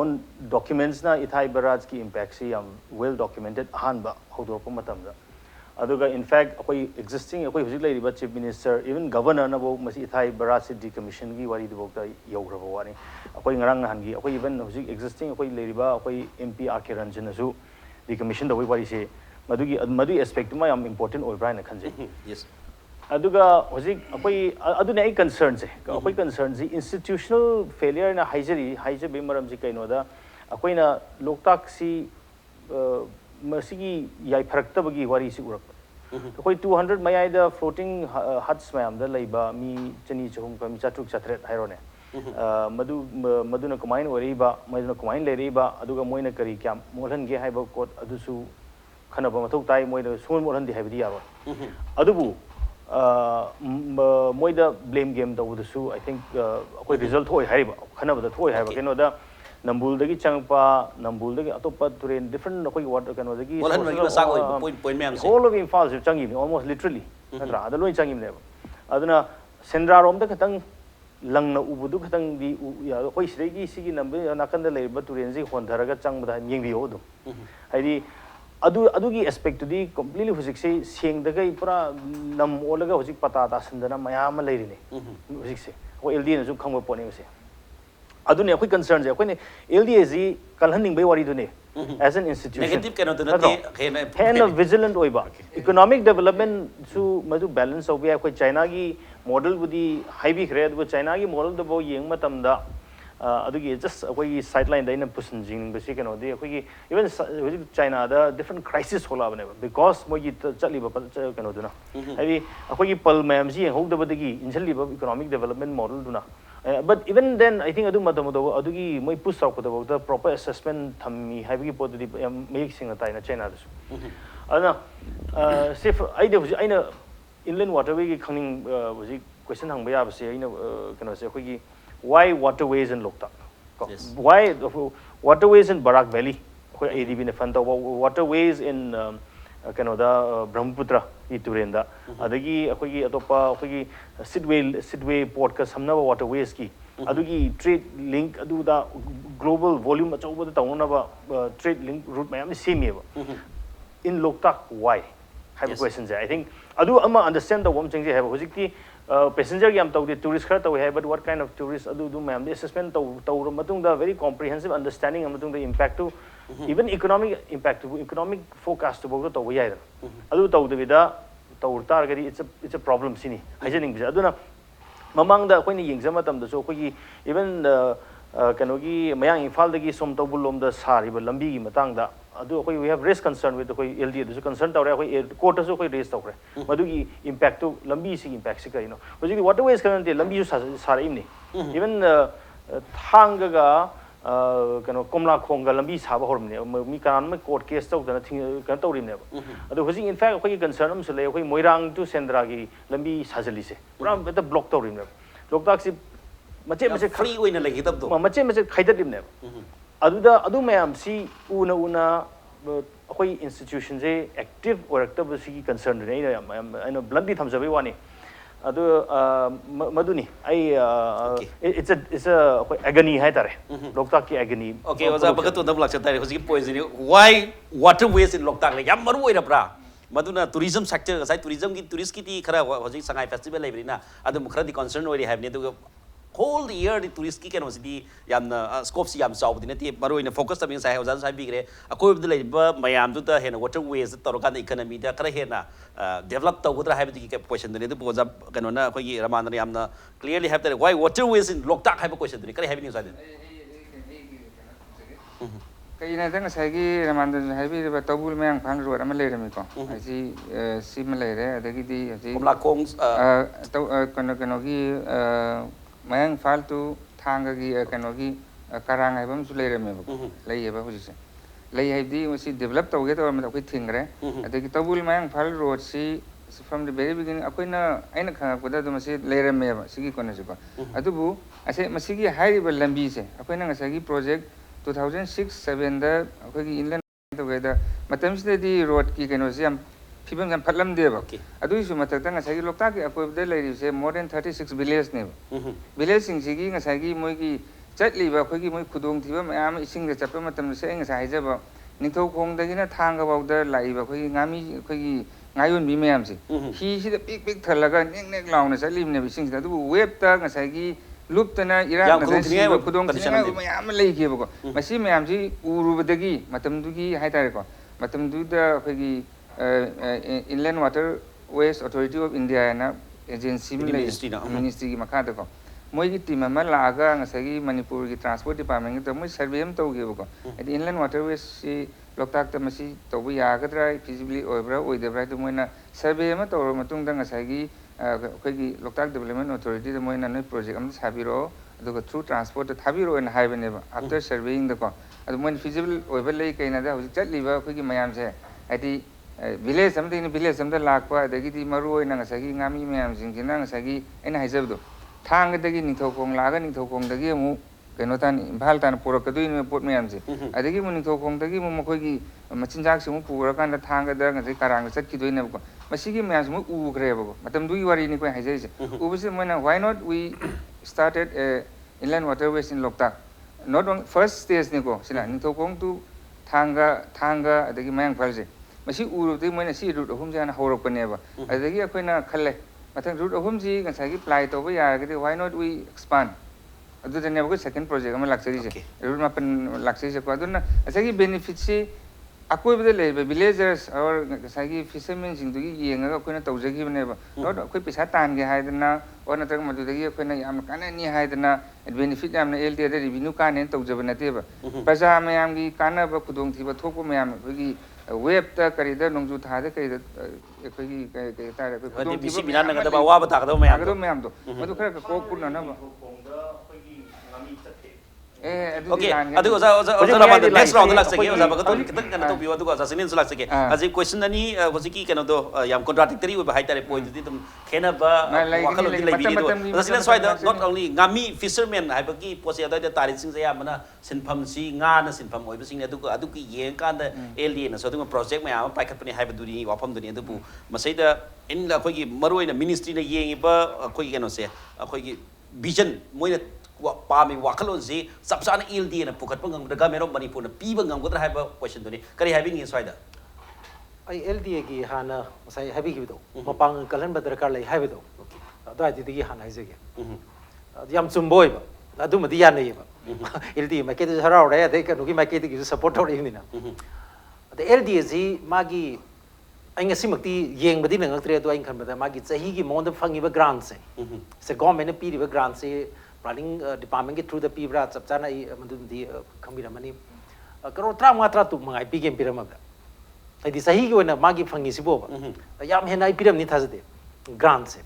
on documents na ithai barrage ki impact si am well documented han ba hodor pa matam da aduga in fact koi existing koi hujik lai riba chief minister even governor na bo masi ithai barrage decommission gi wari du ta yogra ba wani koi ngarang han gi koi even hujik existing koi lai riba koi MP RK Ranjan su decommission da wari se madu aspect ma am important oi bra na khanje yes aduga hojik akoi aduna ai concern se akoi concern ji institutional failure na haijeri haijabe maram ji kaino da akoina loktak si masigi yai pharakta bagi wari si urak akoi 200 mayai da floating huts mayam da leiba mi chani chhum ka mi chatruk chhatret hairone maduna kumain wariba maduna kumain leriba aduga moina kari kyam molhan ge haiba kot adusu khanaba mathuk tai moina sun molhan di haibidi yaro adubu moida blame game da udusu I think akoi result thoi haiba khanaba da thoi haiba keno da nambul dagi changpa nambul dagi atopa turen different akoi water keno dagi molhan magi ba sang oi point mem se all of Imphal se changi almost literally natra adaloi changi ne aduna sendra rom da khatang langna ubudu khatang di ya koi sregi sigi nambe nakanda leiba turen ji hondharaga changba yengbi ho dum haidi adugi aspect di completely husik se seng daga pura nam olaga husik pata ta sandana mayam leiri ne husik se ko LD na ju khangba pone se adune akoi concern je akoi ne LD ji kalhaning bai wari du ne as an institution negative kano dunati hen vigilant oiba economic development su madu balance of akoi China gi model budi highly create bu China gi model da bo yeng matam da adugi just akoi sideline da ina pusin jing basi kano de akoi even China da different crisis hola bane because mo gi chali ba kano duna ai akoi gi pal mam ji hok da badagi injali ba economic development model duna but even then I think adu madam do adugi moi push out ko da proper assessment thammi haibigi pod di make sing ta ina China da su ana sif ai de aina inland waterway ki khangning was question hang baya base aina kano se khoi why waterways in Loktak why waterways in Barak Valley khoi ADB ne fan ta waterways in kano da Brahmaputra iturenda adagi khoi gi atopa khoi gi sidway port ka samna waterways ki adugi trade link adu da global volume achoba da tauna ba trade link route mayam same ba in Loktak why have questions I think adu ama understand the one thing have hojikti passenger yam tawde tourist khara taw hai but what kind of tourist adu du mayam assessment taw matung da very comprehensive understanding matung the impact to even economic impact to economic forecast to bogo taw yai adu taw de vida taw tar gari it's a problem sini haijening bi aduna mamang da koi ni yengja matam da so koi even kanogi mayang Imphal dagi som tawbulom da sari ba lambi gi matang da adu koi we have raised concern with koi LD da so concern tawre koi court so koi raise tawre madugi impact to lambi si impact si kaino hoji waterways kan de lambi su sari imni even thang ga kano komla khonga lambi saba hormne mi kan me court case taw da thing kan tawrim ne adu hoji in fact koi concern am sule koi moirang to sendra gi lambi sajali se pura the block tawrim ne Loktak si mache free oina lagi tab do mache khaidat dim ne aduda adu mayam si una akoi institution je active oraktab si concern ne I bluntly thamjabe wani adu maduni ai it's a agony hai tare Loktak ki agony okay oza Bhagaton dam lak chata hoji poison why waterways in Loktak le yam maru oina pra maduna tourism sector sai tourism ki tourist ki ti khara hoji sangai festival lebrina adu mukhra di concern oi have ne du whole year the tourist ki kano sidi yamna scope si yam saw dine ti maru ina focus taming sai hausan sai bigre akoi bde leiba mayam du ta hena waterways torokan economy da kara hena develop ta gudra have the question dine du boza kano na koi gi Ramananda yamna clearly have that why waterways in Loktak have question dine kara have ni sai kai na tang sai gi Ramananda haibi ba tabul mayang phang road ama leirami ko asi sim leire adagi di asi komla kong kano gi mayang faltu thanga gi kanogi karang haibam su leirame ba lei heba hujise lei haibdi wasi develop tawge to ma koi thingre adagi tabul mayang fal road si from the very beginning akoina aina khanga koda do masi leirame ba sigi kona se ko adubu ase masigi hairi ba lambi se akoina ngasagi project 2006-7 da akogi inland tawge matam se di road ki kano se am people can phalam deba adu isu matak ta ngasai Loktak ki akoi de lai se more than 36 villages ne village sing sigi ngasai gi moi gi chatli ba khoi gi moi khudong thiba mayam ising de chappa matam se ngasai ja ba ningthau khong da gi na thang ga ba da lai ba khoi ngami khoi gi ngayon bi mayam si hi si da pik thalaga nek launa salim ne ising da du web ta ngasai gi lup ta na ira na si ba khudong thi mayam lai ki ba ko masi mayam si uru ba da gi matam du gi hai ta ko matam du da khoi gi Inland Waterways Authority of India na agency ministry ki makha ko मोई टीम में लागा ngasagi Manipur की ट्रांसपोर्ट डिपार्टमेंट तो मोई सर्वे हम तो गे बको एदी इनलैंड वाटरवेज सी लोकताक त मसी तोबु यागद्रा फिजिबली ओइब्रा ओइदेब्रा तो मोइना सर्वे हम तो मतुंग द ngasagi अखोगी लोकताक डेवलपमेंट अथॉरिटी तो मोइना नै प्रोजेक्ट हम साबिरो अदुगा थ्रू ट्रांसपोर्ट थाबिरो इन हाइबनेबा आफ्टर सर्वेइंग द को अदु मोइन फिजिबल ओइबा लेई कैना दा हुजिक चटलिबा अखोगी मयाम से आइदी विलेज समथिंग विलेज समदा लाकपा अदगी मरु ओइना ngasagi ngami मयाम सिंगिना ngasagi एना हाइजबदो थांगदगी निथोकोंग लागा निथोकोंगदगी मु कनो तान इम्फाल तान पुरकदोइन पोट मयाम से अदगी मु निथोकोंगदगी मु मखोगी मचिनजाक से मु पुरकान थांगदा ngasai karang चटकिदोइन बको मसिगी मयाम से मु उग्रेबको मतम दुई वारी नि कोइ हाइजैसे उबसे Mona why not we started inland waterways in Loktak not on first stage ni ko sila nithokong tu thanga adagi mayang phalse masi uru te moina si route ahum jana horok pane ba adagi akoina khalle mathang route ahum ji ngasagi apply to ba ya gadi why not we expand adu jane ba second project ama laksari se route mapan laksari se ko aduna asagi benefit se akoi bade le villagers or ngasagi fishermen sing du gi yenga akoina tawjagi bane ba not akoi pisa tan ge haidana or natrag madu dagi akoina yam kana ni haidana benefit yamna LD da revenue ka ne tawjaba nate ba praja mayam gi kana ba khudong thi ba thokpa mayam gi web ta kari da nongju tha da kari da akoigi kai ta da khudong thi ba minan nga da ba wa ba ta da mayam do madu khara ko kunna na ba okay adu oza Ramananda next round lak sake oza Bhagaton kitang kana to biwa adu oza sinin lak sake aji question ani hosiki kana do yam contradictory we hai tare point di tum khena ba wakalo di lai video oza sinin swai not only ngami fishermen hai ba ki pose da tarin sing ya mana sinpham si nga na sinpham oi ba sing adu ki yeng kan da LD na so du project ma ya pai khat pani hai ba duri wafam duri adu bu masai da in la khoi gi maroi na ministry na yeng ba khoi gi kano se khoi gi vision moina पामी वाखलों से सबसे आने इल दिए ना पुखत पंगंग दगा मेरो मणिपुर ना पी बंगंग को तो है क्वेश्चन तो नहीं करी हैविंग इन स्वाइडा आई एल डी ए की हाँ ना मसाई हैवी की बितो मपांग कलन बदर कर ले हैवी तो तो आई दीदी की हाँ ना इसे क्या यम चुम्बोई बा ना तुम दिया नहीं बा एल डी ए मैं कहते हरा उड़ाया देख नुकी मैं कहते कि सपोर्ट हो रही नहीं ना तो एल डी ए जी मागी anh ngasi makti yeng badi nang tre to anh khan bada magi chahi gi mon da fangi ba grant se government pi ri ba grant se planning department ke through the pibra chap chana I mandum di khambira mani karo tra matra tu mangai pi game piram ba ai di sahi gi ona magi fangi si bo ba yam hen ai piram ni thazde grant se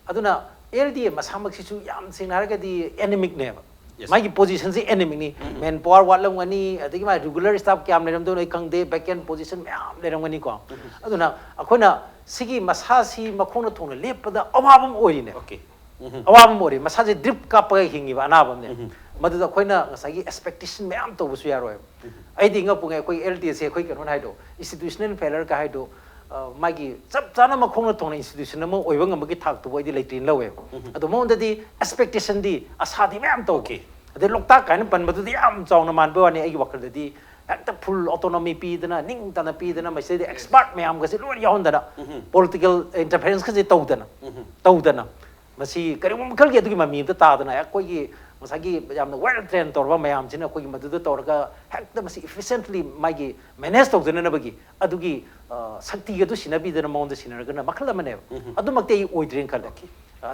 aduna LDA masamak si chu yam singnar ga di endemic ne ba magi position si endemic ni man power wat long ani adigi ma regular staff kyam leram do noi kangde backend position myam leram ani ko aduna akhona sigi masasi makhona thona lepada awabam oi ne okay awam mori masaje drip ka pa hingi ba na bam ne madu da khoina ngasagi expectation myam to busu yaro ai di nga punga koi LTA se khoi kanon haido institutional failure ka haido magi chap chana ma khong na thong institution ma oiba ngam gi thak to boi di leitin lawe ado mo da di expectation di asadi myam to ke ade lokta kan pan madu di am chaw na man ba ni ai wakal di ekta full autonomy pi dana ning dana pi dana mai se di expert myam ga se lo ya hon dana political interference ka se to dana masi kari mo khal ge du ma mi ta ta dana ya koi gi masagi yamna well trained torba mayam china koi madu da torga hekta masi efficiently magi manage to dana na bagi adugi sakti ge du sinabi dana mon da sinar ga na makhal mane adu makte I oidren khal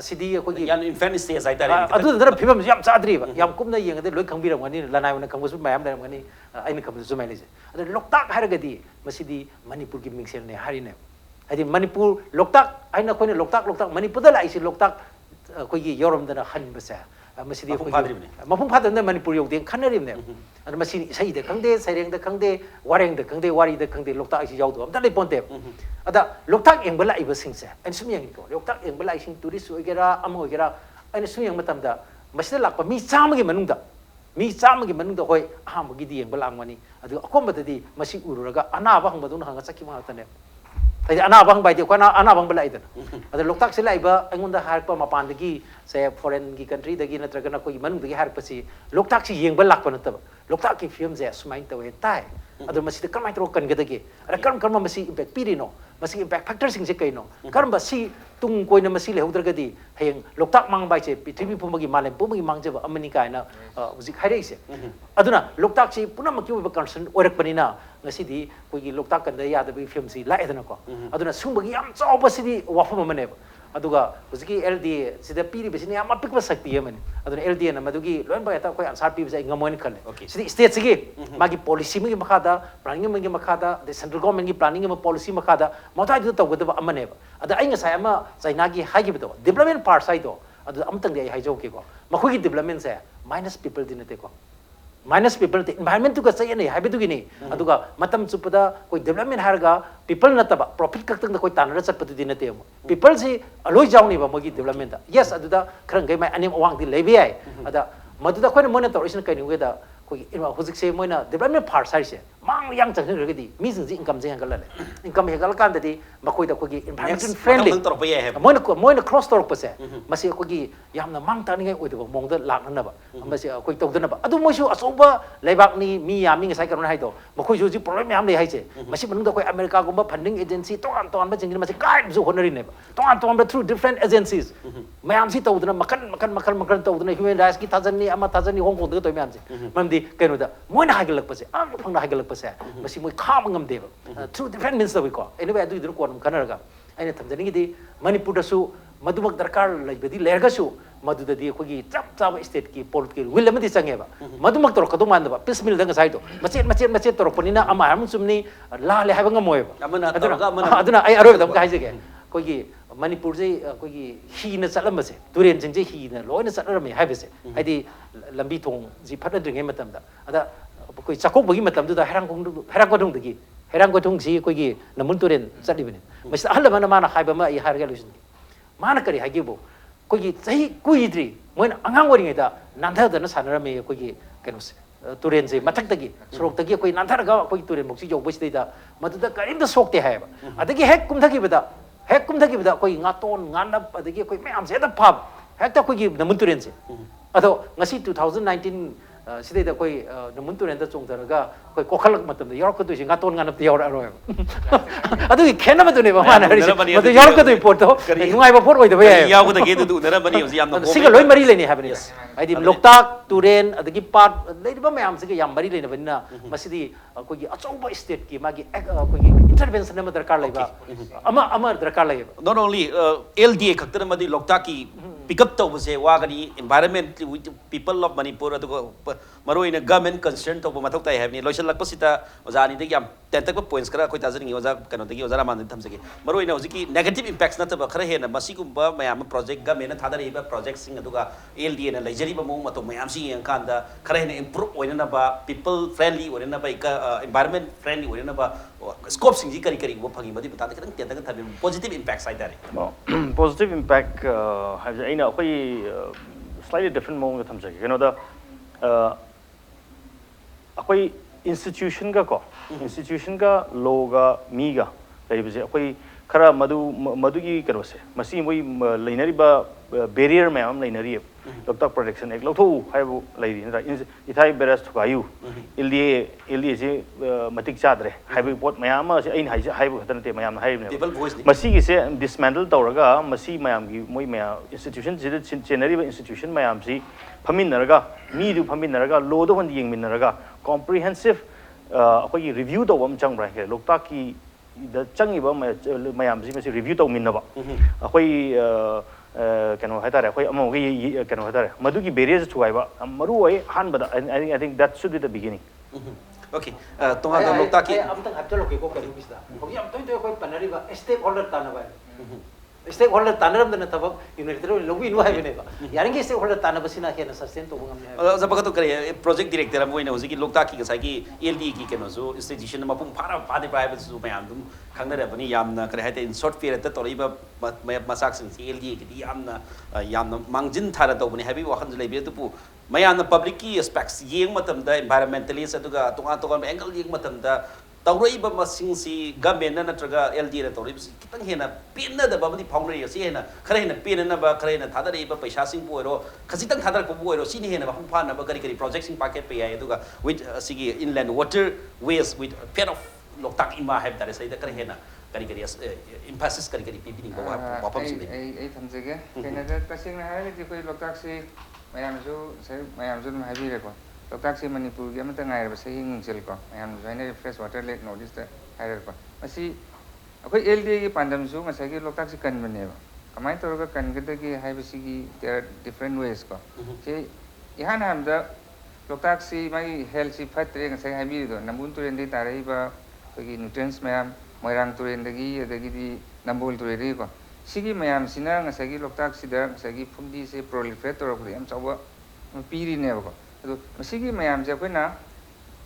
sidi koi gi yan infant stage ai tare adu da phibam yam chadri ba yam kumna yeng de loi khangbiram ngani lanai wana khangbu mayam da ngani aina kham zu mai lese adu loktak har ga di masidi manipur gi mixel ne hari ne adi manipur loktak aina koi ne loktak manipur da lai si loktak koi gi yorom da han ba sa masidi mafung phadam ne manipur yog deng khanari ne adu masini sai de khangde saireng da khangde wareng da khangde wari da khangde loktak si yaw do am da lai ponte ada loktak eng bala iba sing se an sum yang ko loktak eng bala sing tourist ogera am ogera an sum yang matam da masida lakpa mi cham gi manung da hoi aham gi di eng bala ngani adu akom ba di masi ururaga ana ba hang ba dun hang chaki ma ta ne ai ana bang bai de ko ana bang bala idan adu loktak se lai ba angun da har pa mapan gi se foreign gi country da gi natra gana ko gi manung da gi har pa si loktak si yeng bala lakpa na ta loktak ki film je sumai ta we tai adu masida kamai tro kan ga da gi ara kam masi impact pirino masi impact factor sing se kai no karam ba si tung koi na masi le hodra ga di hayeng loktak mang bai che pithimi pumagi malem pumagi mang je ba amani kai na uzik hairei se aduna loktak si punam ki ba concern orak pani na ngasi di koi gi loktak kan da ya da bi film si lai adana ko aduna sung bagi yam chaw ba si di wafam mane aduga huziki LDA sida piri besini am apik sakti yamani aduna LDA na madugi loin ba ta koi answer pi bisa ngamoin khale sidi state sigi magi policy mi makada planning mi makada the central government gi planning mi policy makada mata ju tawgada ba amane ba ada ai ngasai ama China gi hagi bido development part side do adu amtang de hai jo ke ko makhoi gi development se minus people dinate ko minus people the environment to say any habit to gini aduga matam chupada koi development harga people nataba profit kaktang da koi tanara chat patu dinate mo people si aloi jawni ba mogi development da yes aduda khrang gai mai anem awang di lebi ai ada maduda koi monitor isin kai ni da koi inwa hujik se moina development part sai se mang yang chang chang gadi mi sing ji income je hangal le income hegal kan da di makoi da koi environment friendly moina cross talk pa se masi koi yamna mang ta ni ngai oi da mong da lak na ba masi koi tog da na ba adu mo su asoba leibak ni mi yam ni ngai kan hai do makoi su ji problem yam le hai che masi manung da koi America gumba funding agency to an ba jing masi guide zu honori ne ba to an ba through different agencies mayam si to da makan to da human rights ki thazani ama thazani hong kong da to mayam si mamdi kai no da moina hagalak pa se ang phang da hagalak pa se masi moi kham ngam de through different means da ko anyway adu idu ko nam kanaraga aina thamjani gi Manipur da su madumak darkar laibadi lerga su maduda di kogi chap chap state ki port ki will amati change ba madumak tor kadum man ba piece mil dang sai to machet tor ponina ama ham sumni la le haba ngamoy ba aduna ai aro dam ka haije kogi Manipur je kogi hi na chalam ba se turen jing je hi na loina chalam me haibe se haidi lambi thong ji phata dring matam da ada koi chakok bagi matam da herang ko dong dagi herang ko thong si kogi namun turen chali bani mas ahla mana mana haiba ma i har ga lusin mana kari hagi bo kogi sahi kuidri moin angang wari da nandha da na sanara me kogi kenus turen je mathak tagi sorok tagi koi nandha ga koi turen muksi jog bais da maduda karim da sokte hai ba adagi hek kum thagi bada koi ngaton nganap adagi koi me am se da phab hek ta kogi namun turen je ado ngasi 2019 sidai da koi namun turen da chongdaraga koi kokhalak matam da yorok do singa ton nganap yor aro adu khena ma dune ba mana ri madu yorok do report to nungai ba port oi da ba ya ko da ge du na bani usi yam na singa loi mari leni habani ai di loktak turen adagi part lei ba mayam singa yam mari leni banina masidi koi gi achauba state ki magi koi gi intervention ma darkar lai ba ama darkar lai not only LDA khaktar madi loktak ki pick up to se wagani environment people of Manipur adu maroina government concern to mathok tai have ni loisal lakpa sita ozani de yam tentak points kara koi tajani oza kano de oza Ramananda thamsege maroina hojiki negative impacts na ta khara he na masi kumba mayam project government thadari ba project sing aduga LDA na leijari ba mo mato mayam si yang kanda khara he na improve oina na ba people friendly oina na ba environment friendly oina na ba scope sing ji kari wo phangi madi bata kadang tentak thabi positive impacts ai dare positive impact have aina koi slightly different mong thamsege you know the akoi institution ga law ga mi ga lai bje akoi khara madu gi karo se masi moi lainari ba barrier mayam lainari loktak protection ek lokthu haibu lairi na ithai beras thukayu LDA je matik chadre haibu pot mayam ma se ain haibu hatan te mayam haib ne masi gi se dismantle tawraga masi mayam gi moi maya institution je generally institution mayam si phaminaraga mi du phaminaraga law do hon yengminaraga comprehensive akoi review to wam chang bra ke loktak ki da changi ba mayam si masi review to minna ba akoi kano haitare akoi amo gi kano haitare madu ki barriers thuai ba maru oi han ba I think that should be the beginning okay tonga da loktak ki am tang apchalo ke ko kari bisda ko yam toy ko panari ba stakeholder tana ba stakeholder tanam dana tabak unitero logi no have ne ba yaringi stakeholder tanaba sina ke na sustain to ngam ne Bhagaton kare project director am moina hojiki loktak ki sai ki LD ki keno so institution ma pung phara phade private su mayam dum khangna bani yamna kare haite in short period ta toriba masak sin LD ki yamna mangjin thara to bani habi wakhan jai be tu mayamna public ki aspects yeng matam da environmentalist aduga tonga angle yeng matam da tawraiba masing si government na natraga LD na tawraiba kitang hena pinna da babadi phongri si hena khare hena pinna na ba khare hena thadari ba paisa sing poiro khasitang thadar ko poiro sini hena ba hungpha na ba kari project sing packet pe ai aduga with sigi inland water ways with pair of loktak ima have that sai da kare hena kari emphasis kari pipini ko ba pam sing ai thamjege kena da tasing na hai ji koi loktak si mayam ju habi re ko loktak si Manipur gi amata ngai ba sai ngchel ko mayam joine fresh water lake notice da hai ko asi akoi LDA gi pandam su ngasai gi loktak si kan bane ba kamai toroga kangadagi haibasigi there are different ways ko che ihan hamda loktak si mai health si fatre ngasai habi do namun turen di tarai ba kogi nutrients mayam moirang turen dagi adagi di nambol tureri ko sigi mayam sina ngasai loktak sida ngasai phumdi se proliferate torok yam chawa piri ne ko ado sigi mayam je koina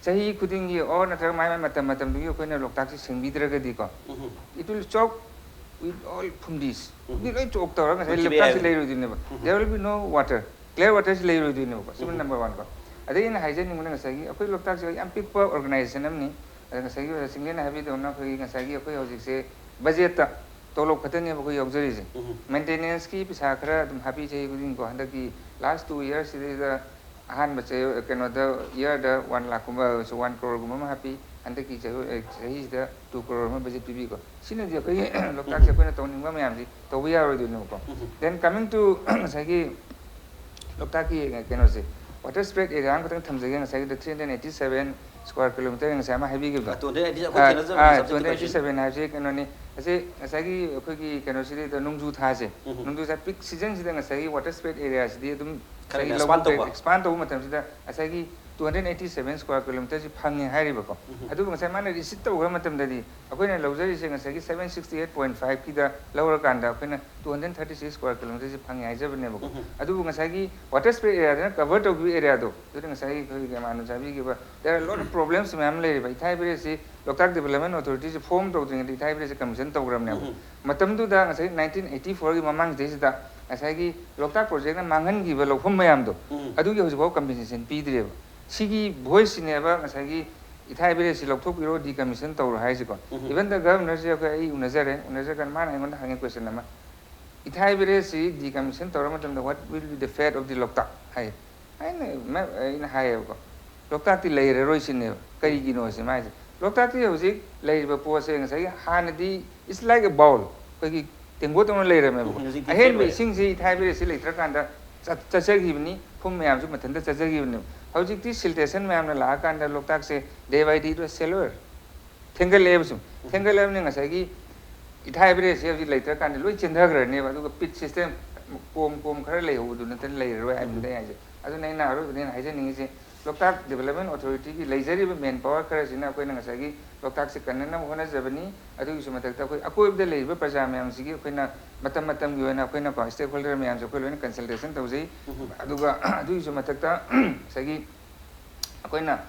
chahi khudingi or na thar mai matam matam du koina loktak si singbidragadi ko it will choke with all phumdis di lai chok tor ngasai loktak si leiru dinne ba there will be no water clear water si leiru dinne ko siman number 1 ko adai in hygiene mun ngasai akoi loktak si am pick organization amni ngasai Chinglen habi do na khoi ngasai akoi hojik se budget ta tolok khatane ba ko yogjari je maintenance ki pisa khara dum happy chai gudin ko handaki last 2 years is the ahan bache keno the year the 1 lakh so 1 crore gum happy handaki chai is the 2 crore ma budget pibi ko sine je ko loktak se ko na tawning ba mayam ji to ya ro dinu ko then coming to sagi loktak ki keno se water spread area ang katang thamjage ngasai the 387 square kilometer ngasai ma habi gi ba 287 haje keno ni ase ngasai khoi gi keno si the nungju tha se nungju sa peak season si ngasai water spread area si dum expand to matam si da asai gi 287 square kilometer ji phangi hairi ba ko adu ngasai mana receipt to matam da di akoina lojari se ngasai gi 768.5 ki da lower kanda akoina 236 square kilometer ji phangi haija bane ba ko adu ngasai gi water spread area na cover to area do adu ngasai khoi gi manu sabi gi ba there are a lot of problems mam le ba ithai bere si Loktak Development Authority ji form to ding di thai bere commission to gram ne matam du da ngasai 1984 gi mamang de da ngasai gi Loktak project na manghan gi ba lokhum mayam do adu gi hojbo compensation pi dire ba sigi voice ne ba ngasai gi ithai bere si lokthok biro di commission to hai ji ko even the governor ji ko ai unazar kan man ngon hangin question nama ithai bere si di commission to ram tam what will be the fate of the Loktak hai in hai ko Loktak ti leire roi sin ne kari gi no se mai Loktak ti hojik leiba po se ngasai hanadi it's like a bowl ko gi tengo to leire me a hen be sing si ithai bere si leitra kan da chachagi bni phum mayam su mathan da chachagi bni hojik ti siltation mayam na la kan da Loktak se day by day to cellular thengal leb sum thengal leb ne ngasai gi ithai bere se hojik leitra kan da loi chendha gra ne ba du pit system kom khara lei hu du na tan leire roi am dai ai adu nei na ro ne hai je ningi se Loktak Development Authority ki leijari ba main power khara sina koi na ngasai gi Loktak se kanna hona jabani adu gi sumatak ta koi akoi de leiba praja mayam si gi koi na matam gi na koi na ko stakeholder mayam se koi loina consultation tawjai adu ga adu gi sumatak ta sagi koi na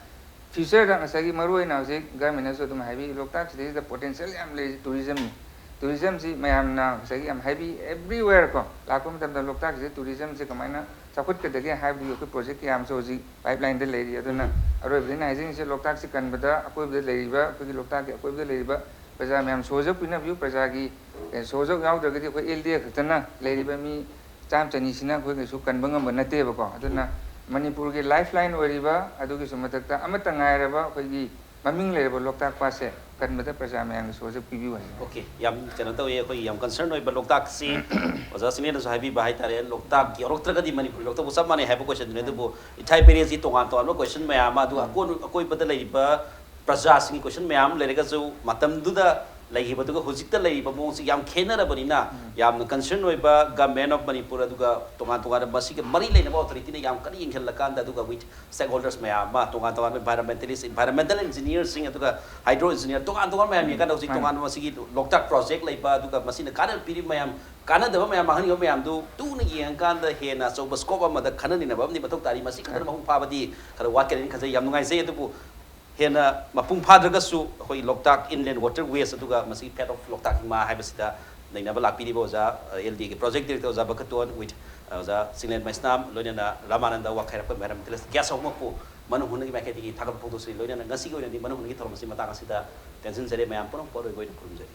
future da ngasai gi maroi na se government so dum habi Loktak se the potential am le tourism si mayam na sagi am habi everywhere ko lakom tam da Loktak se tourism se kamaina sakut ke dagi habi ko project ki am so ji pipeline de le aduna aro bin na jing se Loktak se kan bada akoi de le ba ko gi Loktak ke akoi de le ba praja mayam sojo pina view praja gi sojo yaw da gi ko LDA khutna le ba mi cham chani sina ko ge su kan bangam banate ba ko aduna Manipur ge lifeline ori ba adu gi sumatak ta amata ngai ra ba ko gi maming le ba Loktak pa se kan bada praja mayam sojo pibi wa okay yam chana to ye ko yam concern oi ba Loktak si oza sine so habi ba hai tare Loktak ki orok tragadi Manipur Loktak usab mane have question ne du ithai pere si tongan to no question mayam adu akoi bada lei ba praja sing question mayam le ga zo matam du da lei ba du hojik ta lei ba mo si yam khena ra bani na yam concern oi ba government of Manipur adu ga tongan ba si ke mari le na authority ne yam kani ingel la kan da du ga with stakeholders mayam ma tongan environmentalist environmental engineers sing adu ga hydro engineer tongan mayam ye ka da si tongan ma si Loktak project lei ba adu ga masina kanal piri mayam kana da mayam mahani go mayam du tu ni yang kan da he na so ba scope ma da khanani na ba ni batok tari masi kana mahung pa ba di kada wat ke ni khaje yam ngai se adu bu hena mapung phadraga su hoi Loktak inland waterways aduga masi pet of Loktak ma haibasida naina ba lakpi di boza LD ke project director za Bhagaton with za Chinglen Maisnam loina Ramananda Wangkheirakpam Environmentalist gas of mako Manung hunagi maketi ki thagam photo sri loina ngasi go ni Manung hunagi thormasi matang asida tension sere mayam ponong poro go ni purum jari